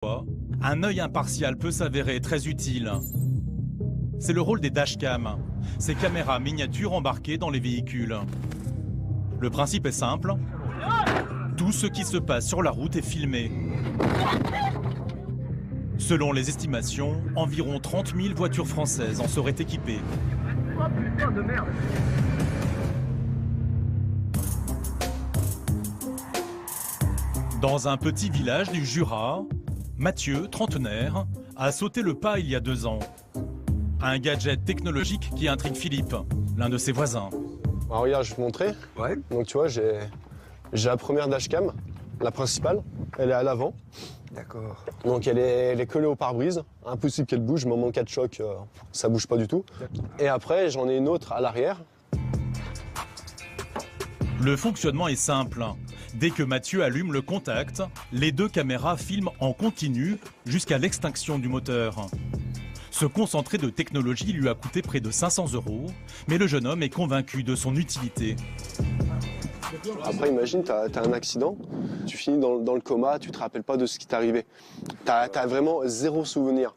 Un œil impartial peut s'avérer très utile. C'est le rôle des dashcams, ces caméras miniatures embarquées dans les véhicules. Le principe est simple, tout ce qui se passe sur la route est filmé. Selon les estimations, environ 30 000 voitures françaises en seraient équipées. Oh putain de merde! Dans un petit village du Jura, Mathieu, trentenaire, a sauté le pas il y a 2 ans. Un gadget technologique qui intrigue Philippe, l'un de ses voisins. Ah, regarde, je vais te montrer. Ouais. Donc tu vois, j'ai la première dashcam, la principale. Elle est à l'avant. D'accord. Donc elle est collée au pare-brise. Impossible qu'elle bouge, même en cas de choc, ça bouge pas du tout. Et après, j'en ai une autre à l'arrière. Le fonctionnement est simple. Dès que Mathieu allume le contact, les 2 caméras filment en continu jusqu'à l'extinction du moteur. Ce concentré de technologie lui a coûté près de 500 €, mais le jeune homme est convaincu de son utilité. Après, imagine, t'as un accident, tu finis dans le coma, tu te rappelles pas de ce qui t'est arrivé. T'as vraiment 0 souvenir.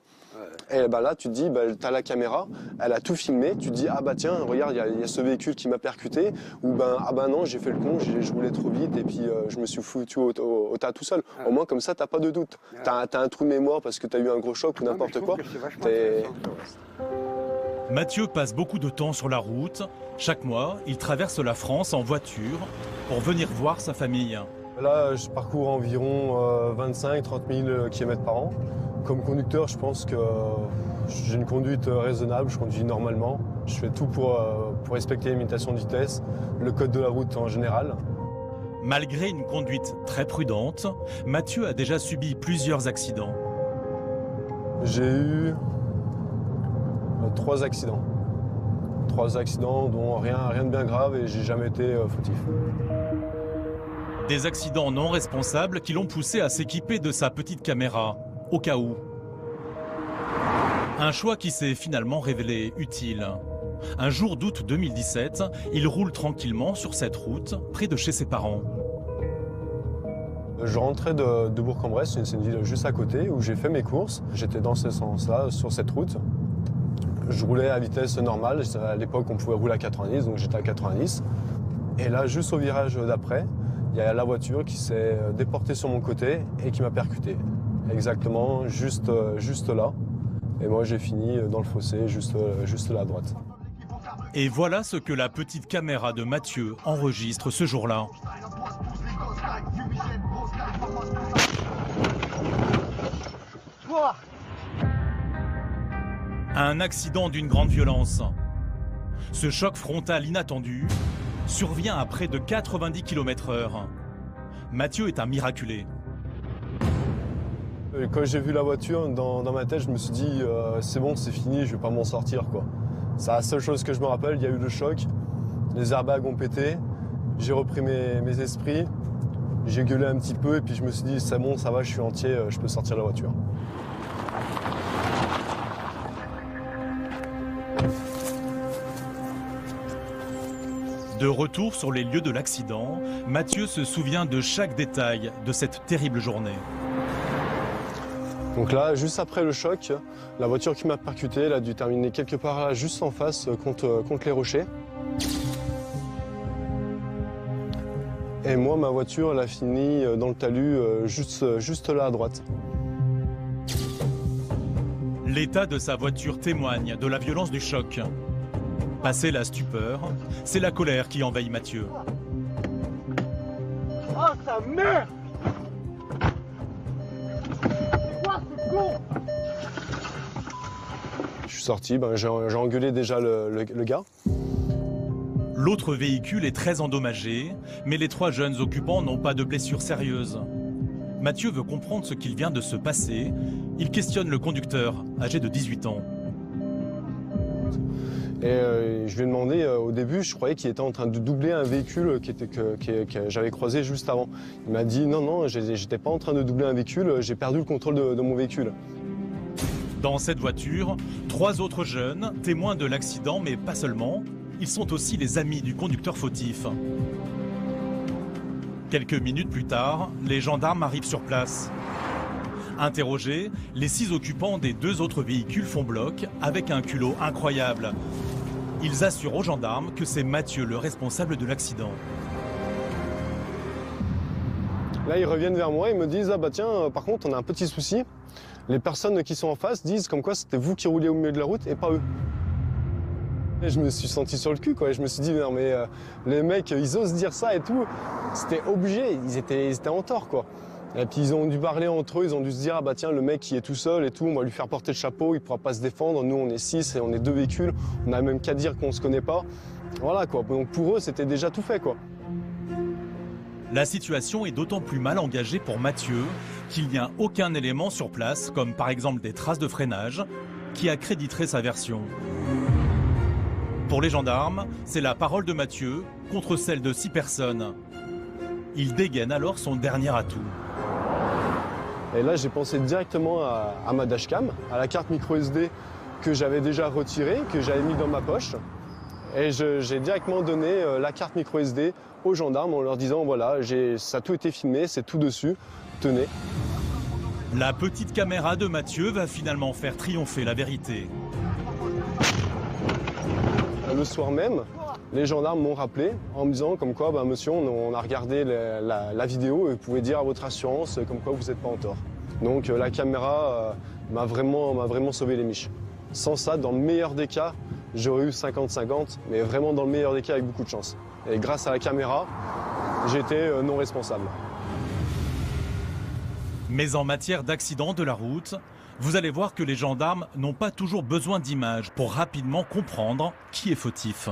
Et bah là, tu te dis, bah, t'as la caméra, elle a tout filmé, tu te dis, ah bah tiens, regarde, il y a ce véhicule qui m'a percuté, ou ben, ah bah non, j'ai fait le con, je roulais trop vite et puis je me suis foutu au tas tout seul. Au moins, comme ça, t'as pas de doute. T'as un trou de mémoire parce que t'as eu un gros choc ou n'importe quoi. Mathieu passe beaucoup de temps sur la route. Chaque mois, il traverse la France en voiture pour venir voir sa famille. Là, je parcours environ 25-30 000 km par an. Comme conducteur, je pense que j'ai une conduite raisonnable, je conduis normalement. Je fais tout pour respecter les limitations de vitesse, le code de la route en général. Malgré une conduite très prudente, Mathieu a déjà subi plusieurs accidents. J'ai eu 3 accidents. 3 accidents dont rien de bien grave et j'ai jamais été fautif. Des accidents non responsables qui l'ont poussé à s'équiper de sa petite caméra, au cas où. Un choix qui s'est finalement révélé utile. Un jour d'août 2017, il roule tranquillement sur cette route, près de chez ses parents. Je rentrais de Bourg-en-Bresse, c'est une ville juste à côté, où j'ai fait mes courses. J'étais dans ce sens-là, sur cette route. Je roulais à vitesse normale. À l'époque, on pouvait rouler à 90, donc j'étais à 90. Et là, juste au virage d'après, il y a la voiture qui s'est déportée sur mon côté et qui m'a percuté. Exactement, juste là. Et moi, j'ai fini dans le fossé, juste là à droite. Et voilà ce que la petite caméra de Mathieu enregistre ce jour-là. Un accident d'une grande violence. Ce choc frontal inattendu survient à près de 90 km/h. Mathieu est un miraculé. Quand j'ai vu la voiture, dans ma tête, je me suis dit c'est bon, c'est fini, je vais pas m'en sortir, quoi. C'est la seule chose que je me rappelle, il y a eu le choc, les airbags ont pété, j'ai repris mes esprits, j'ai gueulé un petit peu et puis je me suis dit c'est bon, ça va, je suis entier, je peux sortir de la voiture. De retour sur les lieux de l'accident, Mathieu se souvient de chaque détail de cette terrible journée. Donc là, juste après le choc, la voiture qui m'a percuté, elle a dû terminer quelque part là, juste en face, contre les rochers. Et moi, ma voiture, elle a fini dans le talus, juste là à droite. L'état de sa voiture témoigne de la violence du choc. Passé la stupeur, c'est la colère qui envahit Mathieu. Oh sa mère! Je suis sorti, j'ai engueulé déjà le gars. L'autre véhicule est très endommagé, mais les 3 jeunes occupants n'ont pas de blessures sérieuses. Mathieu veut comprendre ce qu'il vient de se passer. Il questionne le conducteur, âgé de 18 ans. Et je lui ai demandé, au début, je croyais qu'il était en train de doubler un véhicule que j'avais croisé juste avant. Il m'a dit non, j'étais pas en train de doubler un véhicule, j'ai perdu le contrôle de mon véhicule. Dans cette voiture, 3 autres jeunes, témoins de l'accident, mais pas seulement. Ils sont aussi les amis du conducteur fautif. Quelques minutes plus tard, les gendarmes arrivent sur place. Interrogés, les 6 occupants des 2 autres véhicules font bloc avec un culot incroyable. Ils assurent aux gendarmes que c'est Mathieu le responsable de l'accident. Là, ils reviennent vers moi et me disent « Ah bah tiens, par contre, on a un petit souci. Les personnes qui sont en face disent comme quoi c'était vous qui rouliez au milieu de la route et pas eux. » Et je me suis senti sur le cul, quoi. Et je me suis dit « Non mais les mecs, ils osent dire ça et tout. » C'était obligé, ils étaient en tort, quoi. Et puis ils ont dû parler entre eux, ils ont dû se dire « Ah bah tiens, le mec qui est tout seul et tout, on va lui faire porter le chapeau, il pourra pas se défendre. Nous, on est 6 et on est 2 véhicules. On a même qu'à dire qu'on se connaît pas. » Voilà, quoi. Donc pour eux, c'était déjà tout fait, quoi. La situation est d'autant plus mal engagée pour Mathieu qu'il n'y a aucun élément sur place, comme par exemple des traces de freinage, qui accréditerait sa version. Pour les gendarmes, c'est la parole de Mathieu contre celle de 6 personnes. Il dégaine alors son dernier atout. Et là, j'ai pensé directement à ma dashcam, à la carte micro SD que j'avais déjà retirée, que j'avais mis dans ma poche. Et j'ai directement donné la carte micro SD aux gendarmes en leur disant voilà, ça a tout été filmé, c'est tout dessus, tenez. La petite caméra de Mathieu va finalement faire triompher la vérité. Le soir même, les gendarmes m'ont rappelé en me disant comme quoi, bah, monsieur, on a regardé la vidéo et vous pouvez dire à votre assurance comme quoi vous n'êtes pas en tort. Donc la caméra m'a vraiment sauvé les miches. Sans ça, dans le meilleur des cas, j'aurais eu 50-50, mais vraiment dans le meilleur des cas avec beaucoup de chance. Et grâce à la caméra, j'étais non responsable. Mais en matière d'accident de la route, vous allez voir que les gendarmes n'ont pas toujours besoin d'images pour rapidement comprendre qui est fautif.